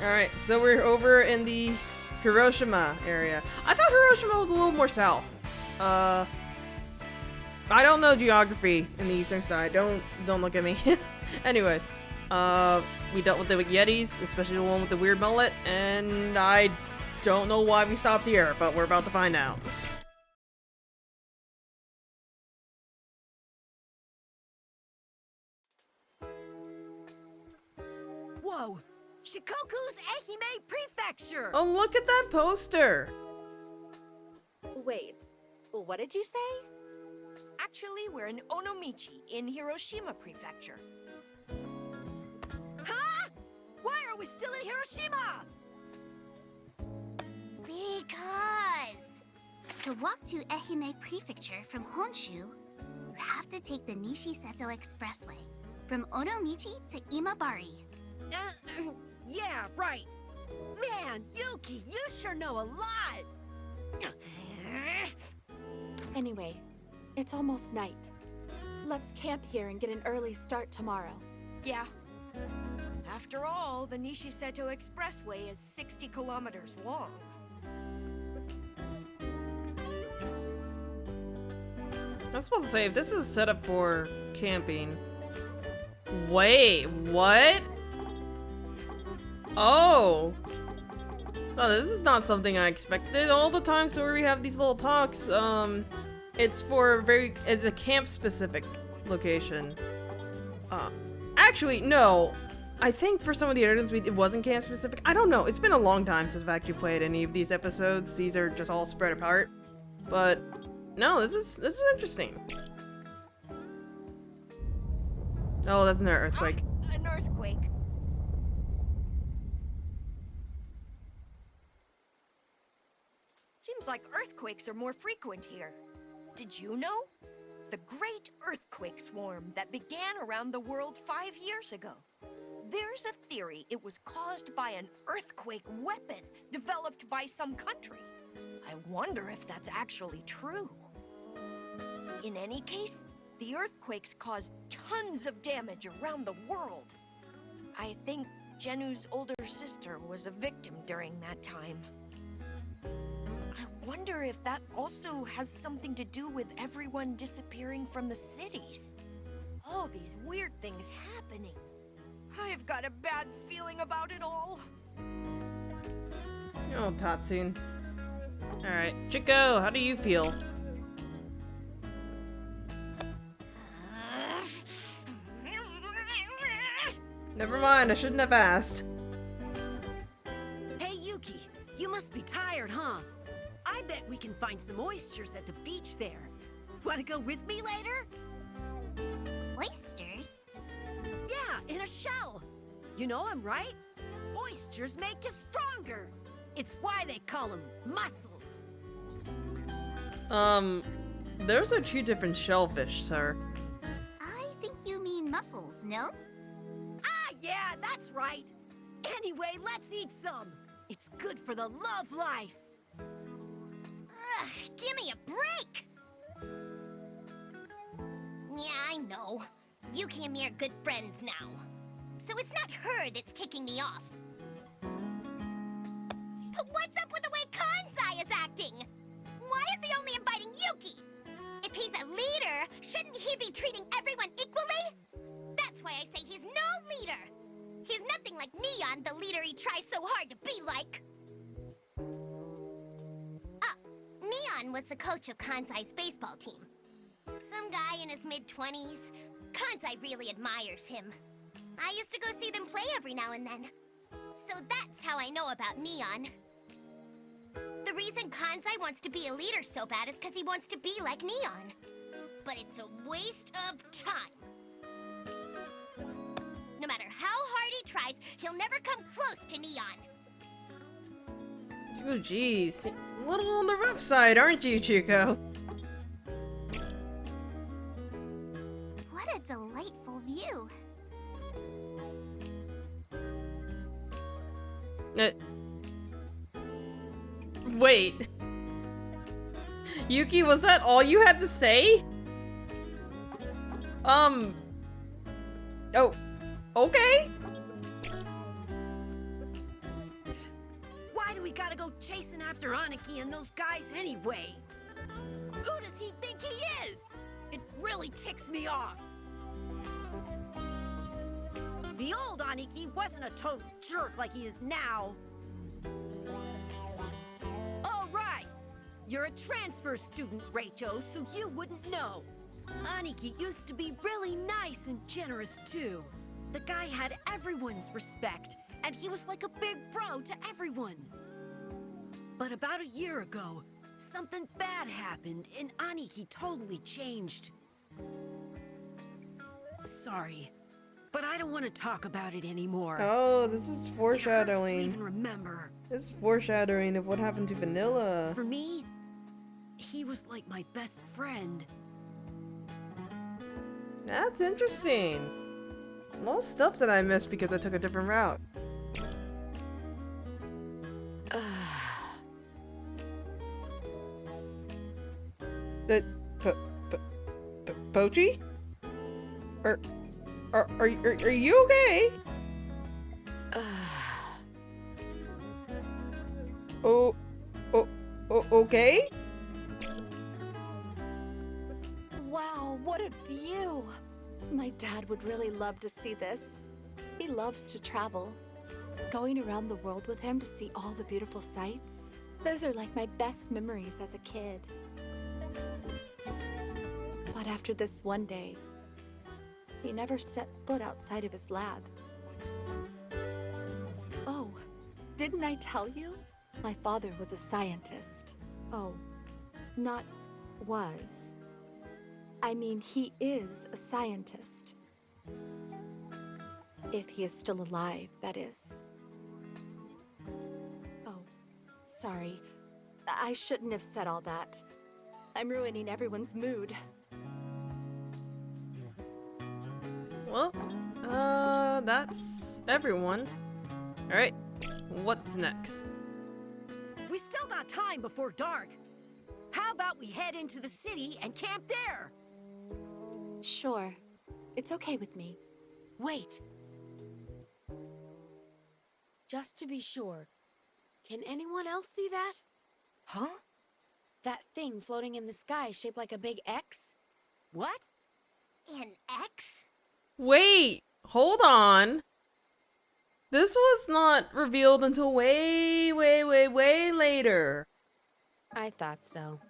Alright, so we're over in the Hiroshima area. I thought Hiroshima was a little more south. I don't know geography in the eastern side. Don't look at me. Anyways, we dealt with the Yetis, especially the one with the weird mullet, and I don't know why we stopped here, but we're about to find out. Whoa! Shikoku's Ehime Prefecture! Oh, look at that poster! Wait, what did you say? Actually, we're in Onomichi in Hiroshima Prefecture. Huh? Why are we still in Hiroshima? Because to walk to Ehime Prefecture from Honshu, you have to take the Nishiseto Expressway from Onomichi to Imabari. Yeah, right. Man, Yuki, you sure know a lot! Anyway, it's almost night. Let's camp here and get an early start tomorrow. Yeah. After all, the Nishiseto Expressway is 60 kilometers long. I was supposed to say, if this is set up for camping... Wait, what? Oh! No, this is not something I expected. All the times where we have these little talks, it's for it's a camp-specific location. Actually, no. I think for some of the others, it wasn't camp-specific. I don't know. It's been a long time since I've actually played any of these episodes. These are just all spread apart. But, no, this is interesting. Oh, that's another earthquake. An earthquake. Seems like earthquakes are more frequent here. Did you know? The Great Earthquake Swarm that began around the world 5 years ago. There's a theory it was caused by an earthquake weapon developed by some country. I wonder if that's actually true. In any case, the earthquakes caused tons of damage around the world. I think Jenu's older sister was a victim during that time. I wonder if that also has something to do with everyone disappearing from the cities. All these weird things happening. I've got a bad feeling about it all. Oh, Tatsune. Alright, Chico, how do you feel? Never mind, I shouldn't have asked. Hey, Yuki, you must be tired, huh? I bet we can find some oysters at the beach there. Wanna go with me later? Oysters? Yeah, in a shell. You know I'm right. Oysters make you stronger. It's why they call them muscles. Those are two different shellfish, sir. I think you mean mussels, no? Ah, yeah, that's right. Anyway, let's eat some. It's good for the love life. Ugh, give me a break! Yeah, I know. Yuki and me are good friends now. So it's not her that's ticking me off. But what's up with the way Kansai is acting? Why is he only inviting Yuki? If he's a leader, shouldn't he be treating everyone equally? That's why I say he's no leader. He's nothing like Neon, the leader he tries so hard to be like. Neon was the coach of Kansai's baseball team. Some guy in his mid-20s. Kansai really admires him. I used to go see them play every now and then. So that's how I know about Neon. The reason Kansai wants to be a leader so bad is because he wants to be like Neon. But it's a waste of time. No matter how hard he tries, he'll never come close to Neon. Oh, jeez. A little on the rough side, aren't you, Chico? What a delightful view. Wait. Yuki, was that all you had to say? Oh, okay. we gotta go chasing after Aniki and those guys anyway? Who does he think he is? It really ticks me off. The old Aniki wasn't a total jerk like he is now. All right, you're a transfer student, Rachel, so you wouldn't know. Aniki used to be really nice and generous too. The guy had everyone's respect, and he was like a big bro to everyone. But about a year ago, something bad happened, and Aniki totally changed. Sorry, but I don't want to talk about it anymore. Oh, this is It hurts to foreshadowing. even remember. This is foreshadowing of what happened to Vanilla. For me, he was like my best friend. That's interesting. A lot of stuff that I missed because I took a different route. Pochi? Are you okay? Oh, okay? Wow, what a view! My dad would really love to see this. He loves to travel. Going around the world with him to see all the beautiful sights. Those are like my best memories as a kid. But after this one day, he never set foot outside of his lab. Oh, didn't I tell you? My father was a scientist. Oh, not was. I mean, he is a scientist. If he is still alive, that is. Oh, sorry. I shouldn't have said all that. I'm ruining everyone's mood. Well, that's everyone. Alright, what's next? We still got time before dark. How about we head into the city and camp there? Sure. It's okay with me. Wait. Just to be sure, can anyone else see that? Huh? That thing floating in the sky shaped like a big X? What? An X? Wait, hold on. This was not revealed until way later. I thought so.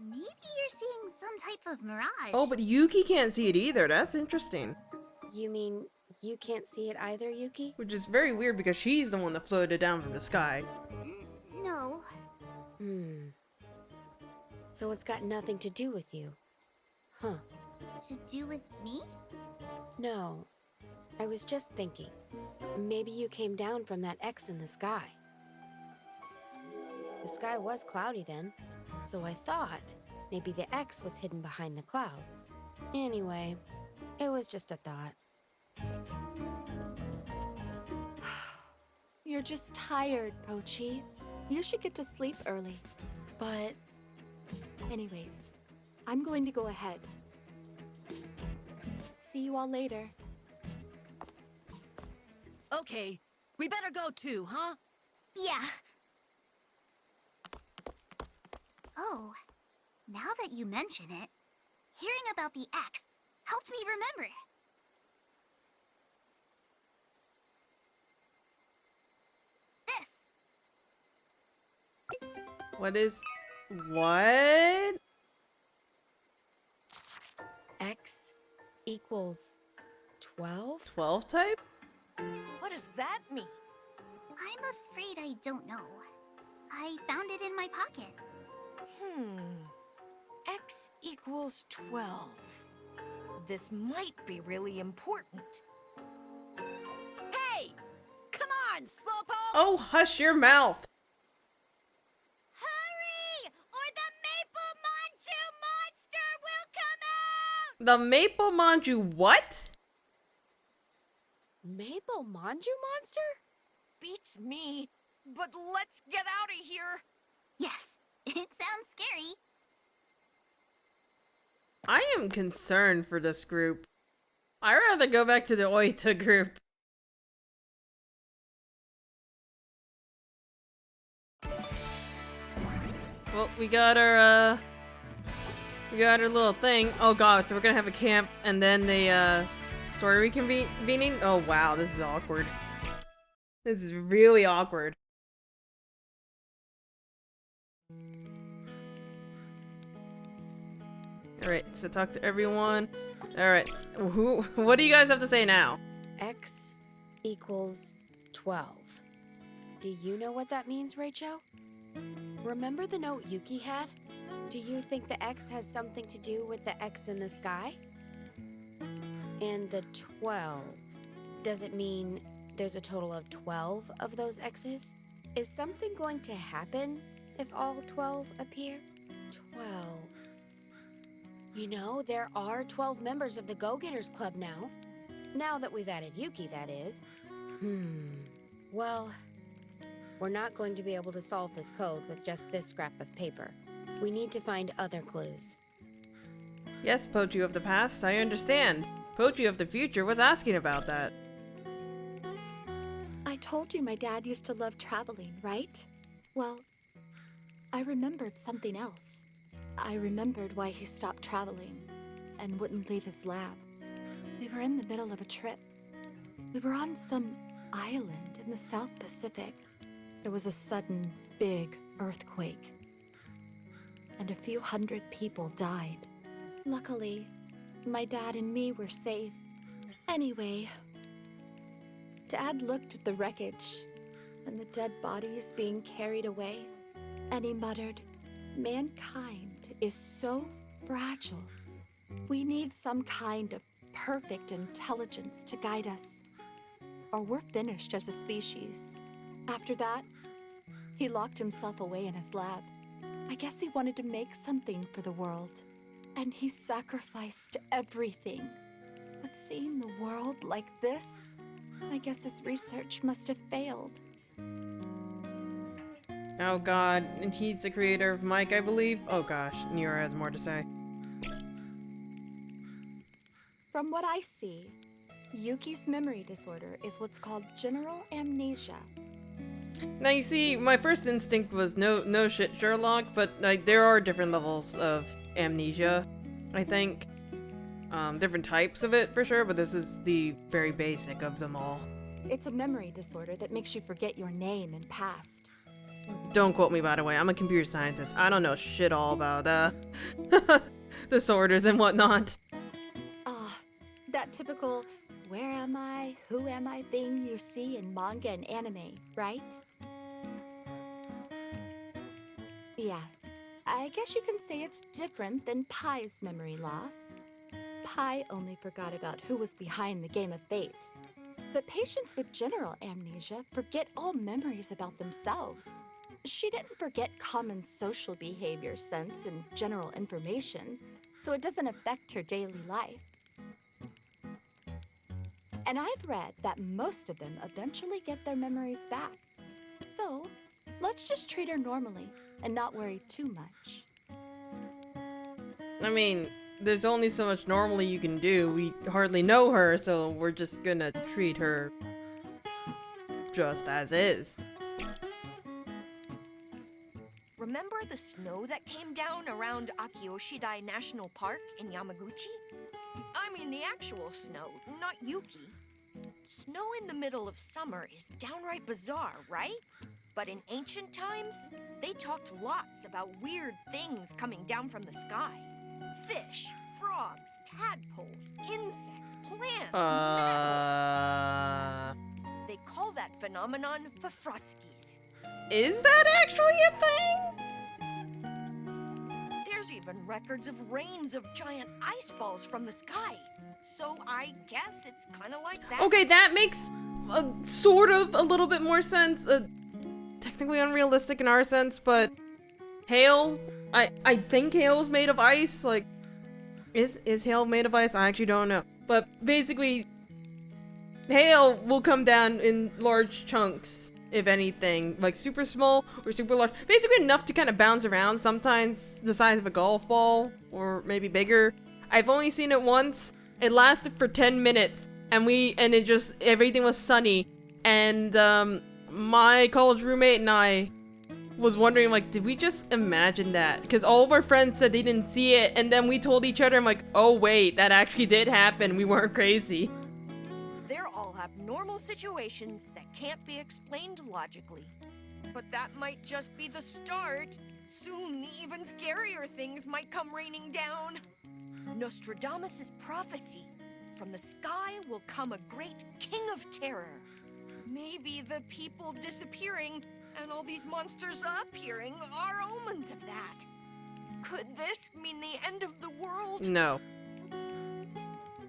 Maybe you're seeing some type of mirage. Oh, but Yuki can't see it either. That's interesting. You mean you can't see it either, Yuki? Which is very weird because she's the one that floated down from the sky. No. So it's got nothing to do with you. Huh. To do with me? No. I was just thinking. Maybe you came down from that X in the sky. The sky was cloudy then, so I thought maybe the X was hidden behind the clouds. Anyway, it was just a thought. You're just tired, Pochi. You should get to sleep early. But Anyways, I'm going to go ahead. See you all later. Okay, we better go too, huh? Yeah. Oh, now that you mention it, hearing about the X helped me remember. This. What? X equals 12? 12 type? What does that mean? I'm afraid I don't know. I found it in my pocket. X equals 12. This might be really important. Hey! Come on, slowpoke! Oh, hush your mouth. Hurry! Or the Maple Manchu monster will come out! The Maple Manju what? Maple Manju monster? Beats me. But let's get out of here. Yes, it sounds scary. I am concerned for this group. I'd rather go back to the Oita group. Well, we got our little thing. Oh god, so we're gonna have a camp and then the story reconvening. Oh wow, this is awkward. This is really awkward. Alright, so talk to everyone. Alright, what do you guys have to say now? X equals 12. Do you know what that means, Rachel? Remember the note Yuki had? Do you think the X has something to do with the X in the sky? And the 12, does it mean there's a total of 12 of those X's? Is something going to happen if all 12 appear? 12. You know, there are 12 members of the Go-Getters Club now. Now that we've added Yuki, that is. Well, we're not going to be able to solve this code with just this scrap of paper. We need to find other clues. Yes, Pochu of the past, I understand. Pochu of the future was asking about that. I told you my dad used to love traveling, right? Well, I remembered something else. I remembered why he stopped traveling and wouldn't leave his lab. We were in the middle of a trip. We were on some island in the South Pacific. There was a sudden, big earthquake, and a few hundred people died. Luckily, my dad and me were safe. Anyway, Dad looked at the wreckage and the dead bodies being carried away, and he muttered, "Mankind is so fragile. We need some kind of perfect intelligence to guide us, or we're finished as a species." After that, he locked himself away in his lab. I guess he wanted to make something for the world, and he sacrificed everything. But seeing the world like this, I guess his research must have failed. Oh god, and he's the creator of Mike, I believe? Oh gosh, Nira has more to say. From what I see, Yuki's memory disorder is what's called general amnesia. Now you see, my first instinct was no shit Sherlock, but like there are different levels of amnesia, I think. Different types of it for sure, but this is the very basic of them all. It's a memory disorder that makes you forget your name and past. Don't quote me, by the way, I'm a computer scientist. I don't know shit all about disorders and whatnot. That typical where am I, who am I thing you see in manga and anime, right? Yeah, I guess you can say it's different than Pai's memory loss. Pai only forgot about who was behind the game of fate. But patients with general amnesia forget all memories about themselves. She didn't forget common social behavior, sense, and general information, so it doesn't affect her daily life. And I've read that most of them eventually get their memories back. So, let's just treat her normally and not worry too much. I mean, there's only so much normally you can do. We hardly know her, so we're just gonna treat her just as is. Remember the snow that came down around Akioshidai National Park in Yamaguchi? I mean the actual snow, not Yuki. Snow in the middle of summer is downright bizarre, right? But in ancient times, they talked lots about weird things coming down from the sky. Fish, frogs, tadpoles, insects, plants, metal. They call that phenomenon Fafrotskis. Is that actually a thing? There's even records of rains of giant ice balls from the sky. So I guess it's kind of like that. Okay, that makes sort of a little bit more sense. Technically unrealistic in our sense, but hail. I think hail is made of ice. Like, is hail made of ice? I actually don't know. But basically, hail will come down in large chunks, if anything, like super small or super large. Basically enough to kind of bounce around. Sometimes the size of a golf ball, or maybe bigger. I've only seen it once. It lasted for 10 minutes, and everything was sunny, and my college roommate and I was wondering, like, did we just imagine that? Because all of our friends said they didn't see it, and then we told each other, I'm like, oh wait, that actually did happen. We weren't crazy. They're all abnormal situations that can't be explained logically. But that might just be the start. Soon, even scarier things might come raining down. Nostradamus' prophecy. From the sky will come a great king of terror. Maybe the people disappearing and all these monsters appearing are omens of that. Could this mean the end of the world? No.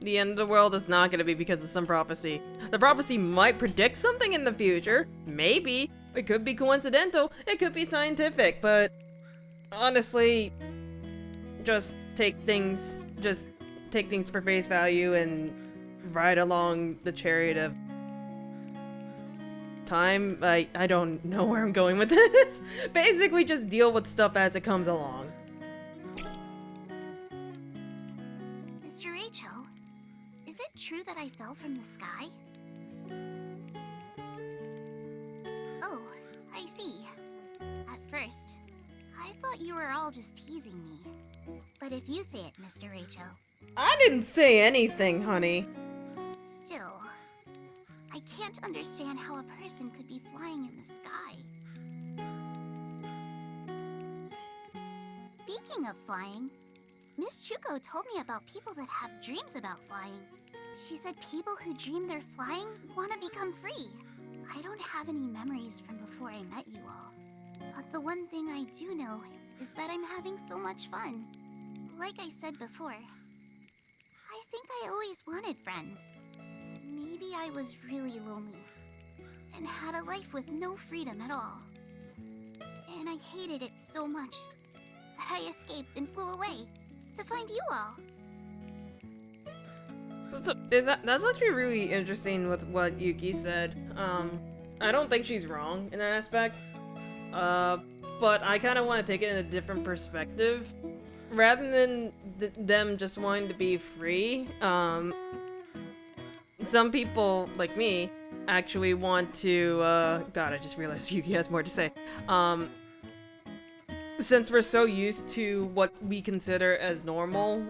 The end of the world is not going to be because of some prophecy. The prophecy might predict something in the future. Maybe. It could be coincidental. It could be scientific. But honestly, just take things for face value and ride along the chariot of time. I don't know where I'm going with this. Basically, just deal with stuff as it comes along. Mr. Rachel, is it true that I fell from the sky? Oh, I see. At first, I thought you were all just teasing me. But if you say it, Mr. Rachel. I didn't say anything, honey. Still, I can't understand how a person could be flying in the sky. Speaking of flying, Miss Chuko told me about people that have dreams about flying. She said people who dream they're flying want to become free. I don't have any memories from before I met you all. But the one thing I do know is that I'm having so much fun. Like I said before, I think I always wanted friends. Maybe I was really lonely and had a life with no freedom at all. And I hated it so much that I escaped and flew away to find you all. That's actually really interesting with what Yuki said. I don't think she's wrong in that aspect. But I kind of want to take it in a different perspective. Rather than them just wanting to be free, some people, like me, actually want to, God, I just realized Yuki has more to say. Since we're so used to what we consider as normal,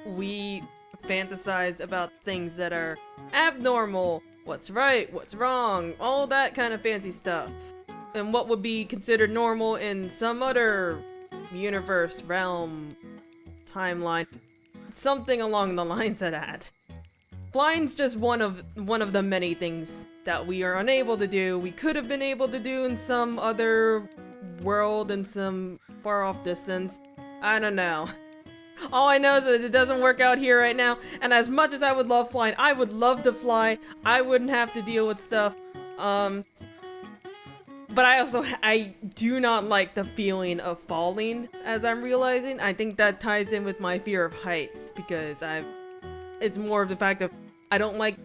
we fantasize about things that are abnormal, what's right, what's wrong, all that kind of fancy stuff. And what would be considered normal in some other universe, realm, timeline, something along the lines of that. Flying's just one of the many things that we are unable to do. We could have been able to do in some other world in some far off distance. I don't know. All I know is that it doesn't work out here right now, and as much as I would love flying, I would love to fly. I wouldn't have to deal with stuff. But I do not like the feeling of falling, as I'm realizing. I think that ties in with my fear of heights, because it's more of the fact of I don't like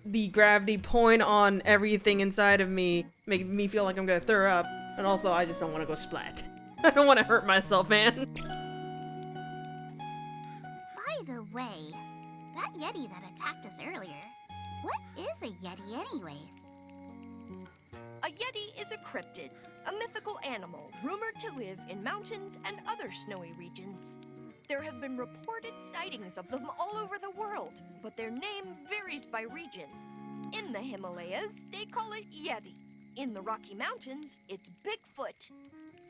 the gravity pulling on everything inside of me, making me feel like I'm gonna throw up, and also I just don't want to go splat. I don't want to hurt myself, man. By the way, that Yeti that attacked us earlier, what is a Yeti anyways? A Yeti is a cryptid, a mythical animal rumored to live in mountains and other snowy regions. There have been reported sightings of them all over the world, but their name varies by region. In the Himalayas, they call it Yeti. In the Rocky Mountains, it's Bigfoot.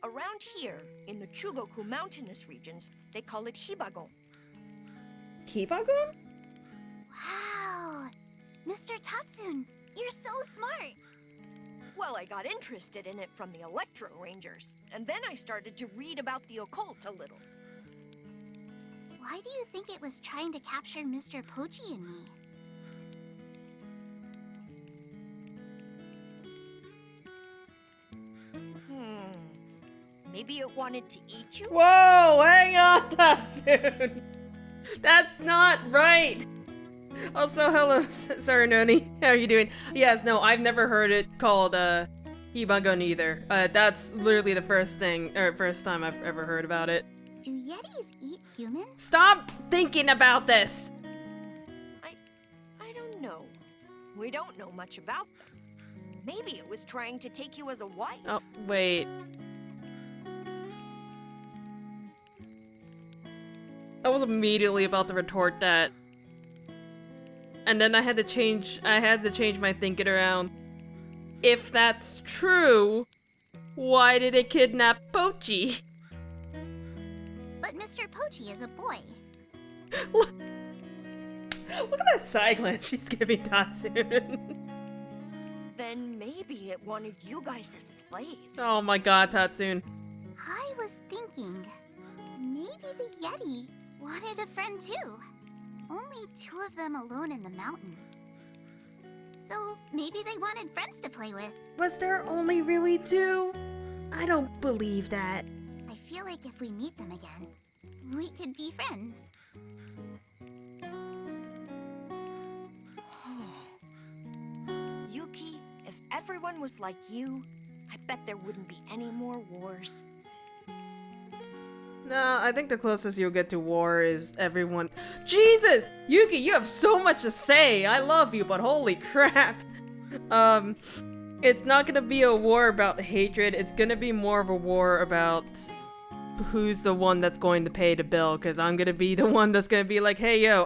Around here, in the Chugoku mountainous regions, they call it Hibagon. Hibagon? Wow! Mr. Tatsun, you're so smart! Well, I got interested in it from the Electro Rangers, and then I started to read about the occult a little. Why do you think it was trying to capture Mr. Pochi and me? Maybe it wanted to eat you? Whoa, hang on, Tatsun. That's not right. Also, hello, Saranoni. How are you doing? Yes, no, I've never heard it called Hibagon either. That's literally the first time I've ever heard about it. Do Yetis eat humans? Stop thinking about this. I don't know. We don't know much about them. Maybe it was trying to take you as a wife. Oh, wait. I was immediately about to retort that. And then I had to change my thinking around. If that's true, why did it kidnap Pochi? But Mr. Pochi is a boy. Look at that side glance she's giving Tatsune. Then maybe it wanted you guys as slaves. Oh my god, Tatsune. I was thinking, maybe the Yeti wanted a friend too. Only 2 of them alone in the mountains. So maybe they wanted friends to play with. Was there only really 2? I don't believe that. I feel like if we meet them again, we could be friends. Yuki, if everyone was like you, I bet there wouldn't be any more wars. No, I think the closest you'll get to war is everyone. Jesus! Yuki, you have so much to say! I love you, but holy crap! It's not gonna be a war about hatred, it's gonna be more of a war about who's the one that's going to pay the bill, because I'm gonna be the one that's gonna be like, hey yo,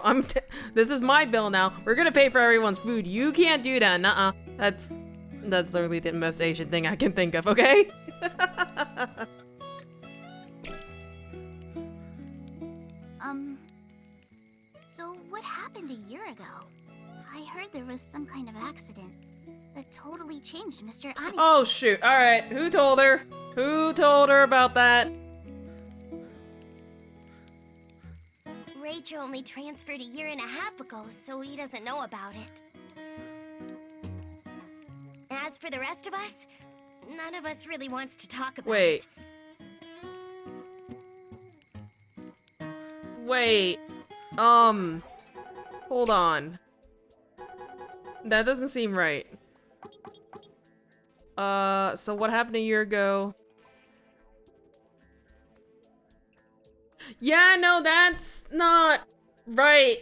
this is my bill now, we're gonna pay for everyone's food, you can't do that, nuh-uh. That's literally the most Asian thing I can think of, okay? So what happened a year ago? I heard there was some kind of accident that totally changed Mr. Ani. Oh shoot, alright, who told her? Who told her about that? Rachel only transferred a year and a half ago, so he doesn't know about it. As for the rest of us, none of us really wants to talk about it. Wait, hold on. That doesn't seem right. So what happened a year ago? Yeah, no, that's not right.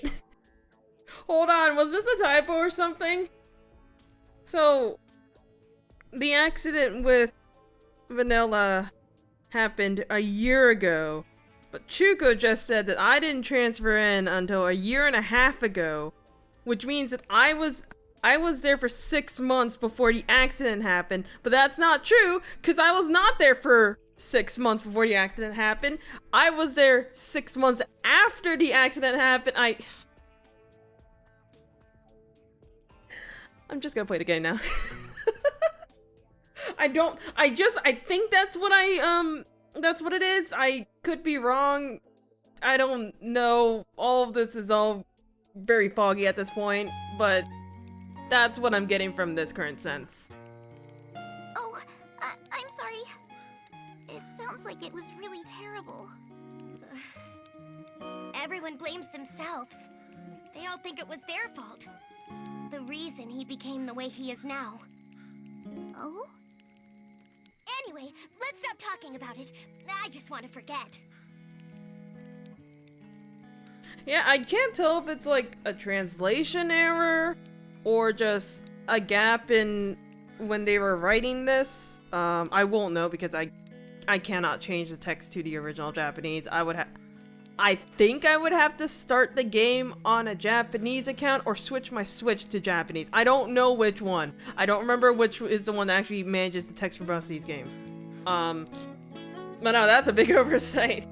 Hold on, was this a typo or something? So, the accident with Vanilla happened a year ago, but Chuko just said that I didn't transfer in until a year and a half ago, which means that I was there for 6 months before the accident happened, but that's not true, because I was not there for 6 months before the accident happened. I was there 6 months after the accident happened. I'm just gonna play the game now. I think that's what that's what it is. I could be wrong. I don't know. All of this is all very foggy at this point, but that's what I'm getting from this current sense. Oh, I'm sorry. It sounds like it was really terrible. Everyone blames themselves. They all think it was their fault. The reason he became the way he is now. Oh? Anyway, let's stop talking about it. I just want to forget. Yeah, I can't tell if it's like a translation error or just a gap in when they were writing this. I won't know because I cannot change the text to the original Japanese. I think I would have to start the game on a Japanese account or switch my Switch to Japanese. I don't know which one. I don't remember which is the one that actually manages the text for most of these games. But no, that's a big oversight.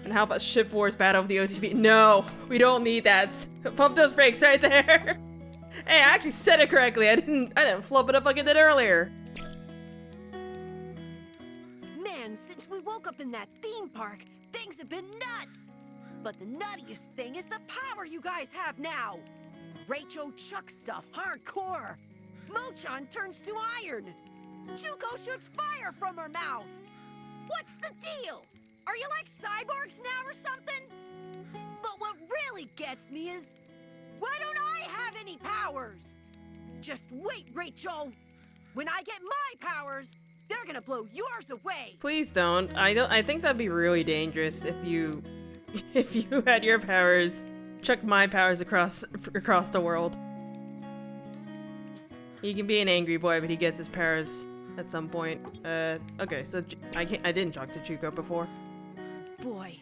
And how about Ship Wars Battle of the OTP? No, we don't need that. Pump those brakes right there. Hey, I actually said it correctly. I didn't flub it up like I did earlier. Man, since we woke up in that theme park, things have been nuts! But the nuttiest thing is the power you guys have now! Raicho chucks stuff hardcore! Mochan turns to iron! Chuko shoots fire from her mouth! What's the deal? Are you like cyborgs now or something? But what really gets me is, why don't I have any powers? Just wait, Raicho! When I get my powers, they're gonna blow yours away! Please don't. I think that'd be really dangerous if you had your powers chuck my powers across the world. He can be an angry boy, but he gets his powers at some point. Okay, so I didn't talk to Chuko before. Boy,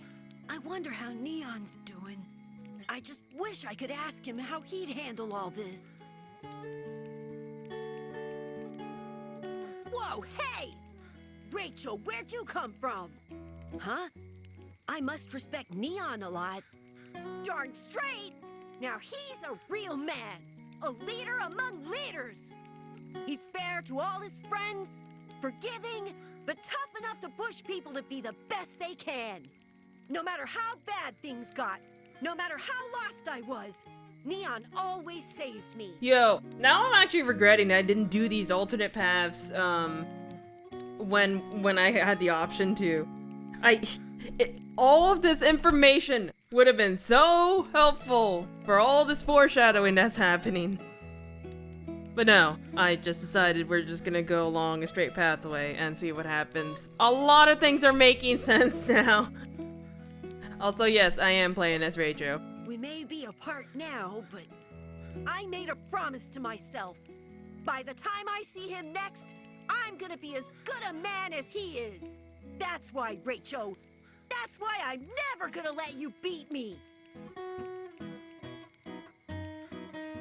I wonder how Neon's doing. I just wish I could ask him how he'd handle all this. Whoa, hey! Rachel, where'd you come from? Huh? I must respect Neon a lot. Darn straight! Now he's a real man, a leader among leaders. He's fair to all his friends, forgiving, but tough enough to push people to be the best they can. No matter how bad things got, no matter how lost I was, Neon always saved me. Yo, now I'm actually regretting I didn't do these alternate paths, when I had the option to. All of this information would have been so helpful for all this foreshadowing that's happening. But no, I just decided we're just gonna go along a straight pathway and see what happens. A lot of things are making sense now. Also, yes, I am playing as Rachel. We may be apart now, but I made a promise to myself. By the time I see him next, I'm gonna be as good a man as he is. That's why, Rachel. That's why I'm never gonna let you beat me.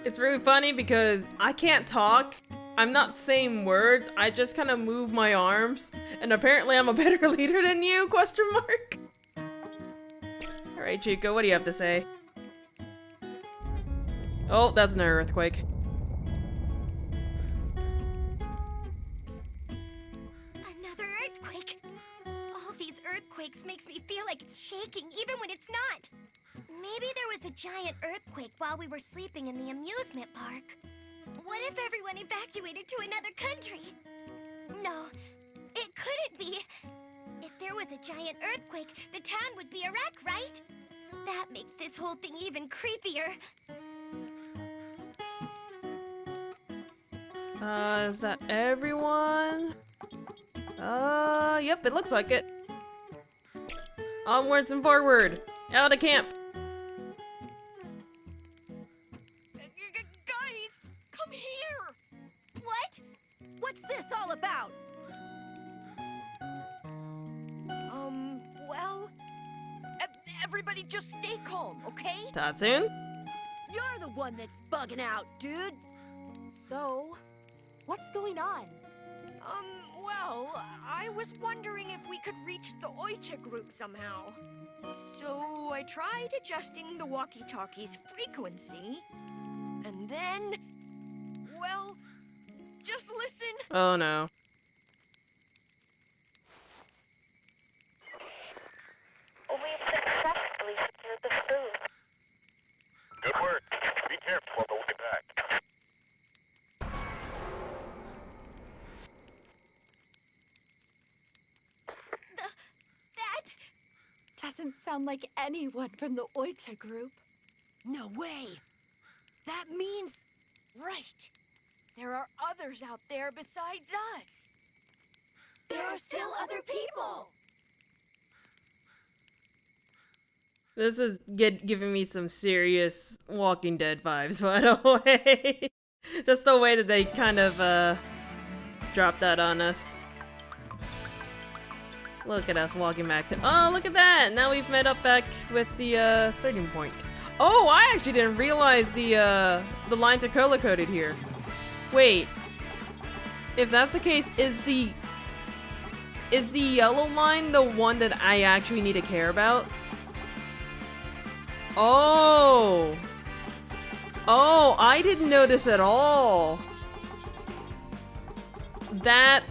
It's really funny because I can't talk. I'm not saying words. I just kind of move my arms. And apparently I'm a better leader than you, question mark. Alright, Chico, what do you have to say? Oh, that's an earthquake. Another earthquake. All these earthquakes makes me feel like it's shaking even when it's not. Maybe there was a giant earthquake while we were sleeping in the amusement park. What if everyone evacuated to another country? No, it couldn't be. If there was a giant earthquake, the town would be a wreck, right? That makes this whole thing even creepier. Is that everyone? Yep, it looks like it. Onwards and forward. Out of camp. Guys, come here! What? What's this all about? Well, everybody just stay calm, okay? Tatsun? You're the one that's bugging out, dude. So, what's going on? Well, I was wondering if we could reach the Oicha group somehow. So I tried adjusting the walkie-talkie's frequency, and then, well, just listen. Oh no. We've successfully secured the food. Good work. Be careful on the way back. That... Doesn't sound like anyone from the Oita group. No way. That means... Right. There are others out there besides us. There are still other people! This is giving me some serious Walking Dead vibes, by the way. Just the way that they kind of, dropped that on us. Look at us walking back to- oh, look at that! Now we've met up back with the, starting point. Oh, I actually didn't realize the lines are color-coded here. Wait. If that's the case, is the yellow line the one that I actually need to care about? Oh! Oh, I didn't notice at all. That's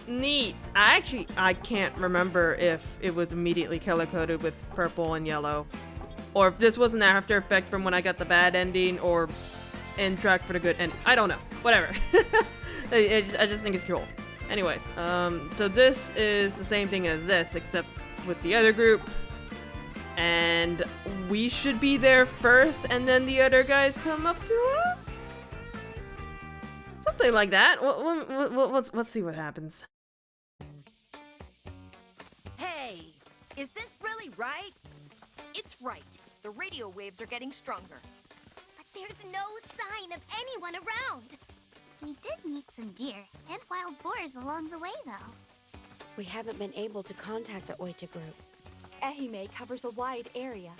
neat. I can't remember if it was immediately color-coded with purple and yellow. Or if this was an after effect from when I got the bad ending, or in track for the good ending. I don't know. Whatever. I just think it's cool. Anyways, so this is the same thing as this, except with the other group. And we should be there first, and then the other guys come up to us? Something like that. Let's see what happens. Hey, is this really right? It's right. The radio waves are getting stronger. But there's no sign of anyone around. We did meet some deer and wild boars along the way, though. We haven't been able to contact the Oita group. Ehime covers a wide area.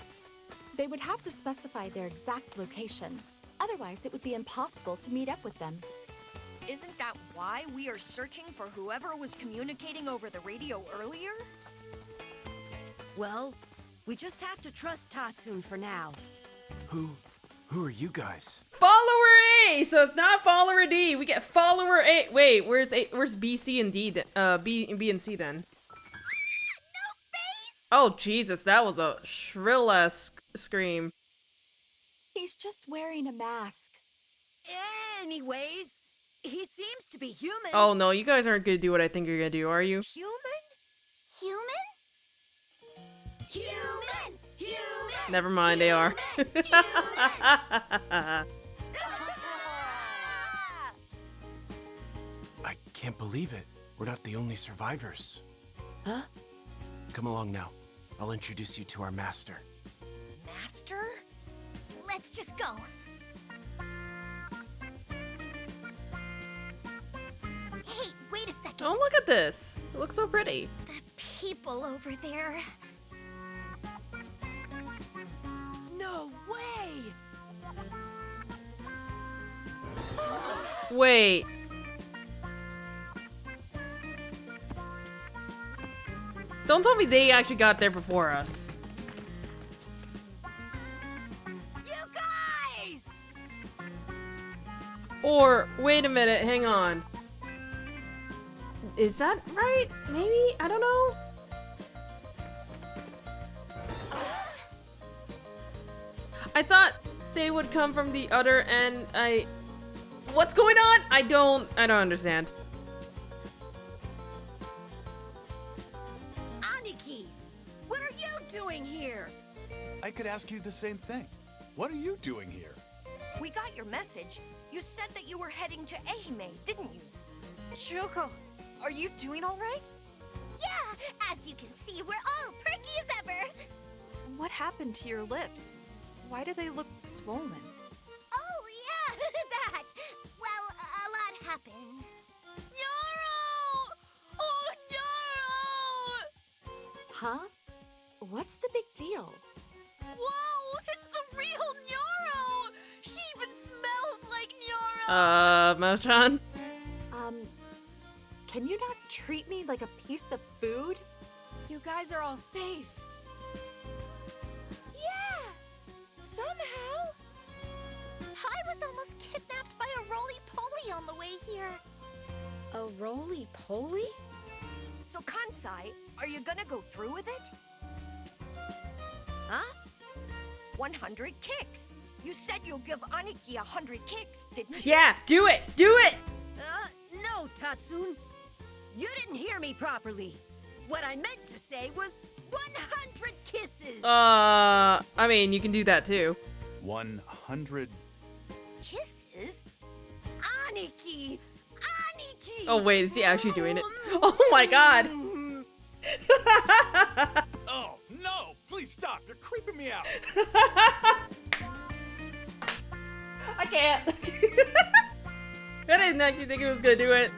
They would have to specify their exact location. Otherwise, it would be impossible to meet up with them. Isn't that why we are searching for whoever was communicating over the radio earlier? Well, we just have to trust Tatsune for now. Who are you guys? Follower A! So it's not follower D. We get follower A. Wait, where's B, C, and D then? B and C then? Oh, Jesus, that was a shrill-ass scream. He's just wearing a mask. Anyways, he seems to be human. Oh, no, you guys aren't gonna do what I think you're gonna do, are you? Human? Human? Human! Human! Never mind, they are. I can't believe it. We're not the only survivors. Huh? Come along now. I'll introduce you to our master. Master? Let's just go. Hey, wait a second. Oh, look at this. It looks so pretty. The people over there. No way! Wait. Don't tell me they actually got there before us. You guys! Or, wait a minute, hang on. Is that right? Maybe? I don't know. I thought they would come from the other end. What's going on? I don't understand. Aniki! What are you doing here? I could ask you the same thing. What are you doing here? We got your message. You said that you were heading to Ehime, didn't you? Shoko, are you doing all right? Yeah, as you can see, we're all perky as ever. What happened to your lips? Why do they look swollen? Oh, yeah, that. Well, a lot happened. Nyoro! Oh, Nyoro! Huh? What's the big deal? Whoa, it's the real Nyoro! She even smells like Nyoro! Mochan? Can you not treat me like a piece of food? You guys are all safe. Yeah, somehow. I was almost kidnapped by a roly-poly on the way here. A roly-poly? So Kansai, are you gonna go through with it? Huh? 100 kicks. You said you'll give Aniki 100 kicks, didn't you? Yeah, do it! Do it! No, Tatsune. You didn't hear me properly. What I meant to say was 100 kisses. I mean, you can do that too. 100. Kisses? Aniki! Aniki! Oh wait, is he actually doing it? Oh my god! Oh, no! Please stop! You're creeping me out! I can't. I didn't actually think it was gonna do it.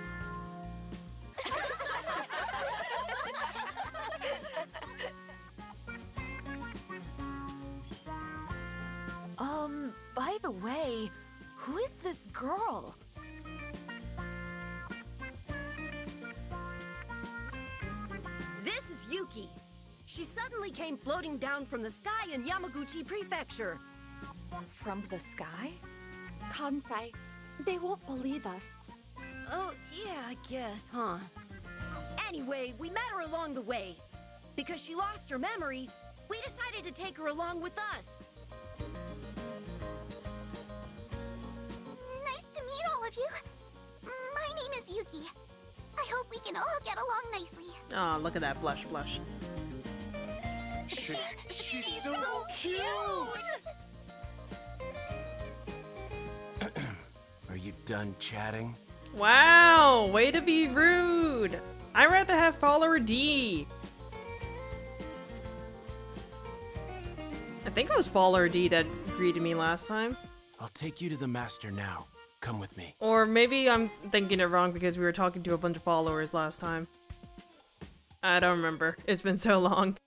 By the way, who is this girl? This is Yuki. She suddenly came floating down from the sky in Yamaguchi Prefecture. From the sky? Kansai, they won't believe us. Oh, yeah, I guess, huh? Anyway, we met her along the way. Because she lost her memory, we decided to take her along with us. Nice to meet all of you. My name is Yuki. I hope we can all get along nicely. Oh, look at that blush, blush. She's so cute! Are you done chatting? Wow, way to be rude. I'd rather have follower D. I think it was follower D that greeted me last time. I'll take you to the master now. Come with me. Or maybe I'm thinking it wrong because we were talking to a bunch of followers last time. I don't remember. It's been so long.